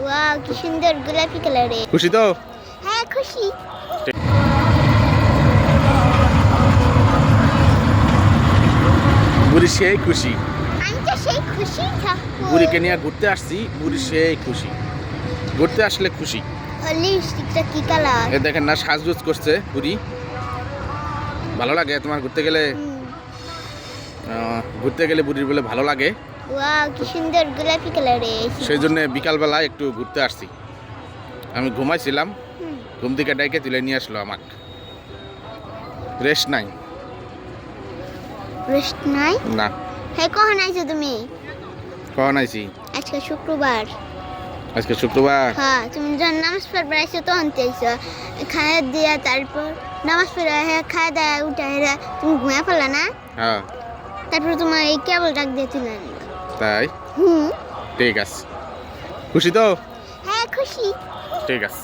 Wow কি সুন্দর গোলাপি কালারে। খুশি তো? হ্যাঁ খুশি। বুড়ি সেই খুশি। আমি তো সেই খুশি থাকবো। বুড়িকে নিয়ে ঘুরতে আসছি, বুড়ি সেই খুশি। ঘুরতে আসলে খুশি। লিপস্টিকটা কি কালার? এ দেখেন না সাজগোজ করছে বুড়ি। ভালো লাগে তোমার ঘুরতে গেলে? ঘুরতে গেলে বুড়ির বলে ভালো লাগে। ওয়াও কি সুন্দর গোলাপি কালারে। সেই জন্য বিকালবেলা একটু ঘুরতে আসছি। আমি ঘুমাইছিলাম, ঘুম থেকে ডাইকে তুলে নিয়ে আসলো আমাকে। রেস্ট নাই। রেস্ট নাই? না। হ্যাঁ কখন আইছো তুমি? কখন আইছি? আজকে শুক্রবার। আজকে শুক্রবার। হ্যাঁ তুমি যখন নামাজ পড়বে আইছো তখন আইছো। খাওয়া দিয়া তারপর নামাজ পড়ে হ্যাঁ খাওয়া দাওয়া উঠে হ্যাঁ তুমি ঘুমিয়ে পড়লা না? হ্যাঁ। তারপর তোমার এই কেবল ডাক দিয়ে তুলে আনলো। তাই? হুম। ঠিক আছে। খুশি তো? হ্যাঁ খুশি। ঠিক আছে।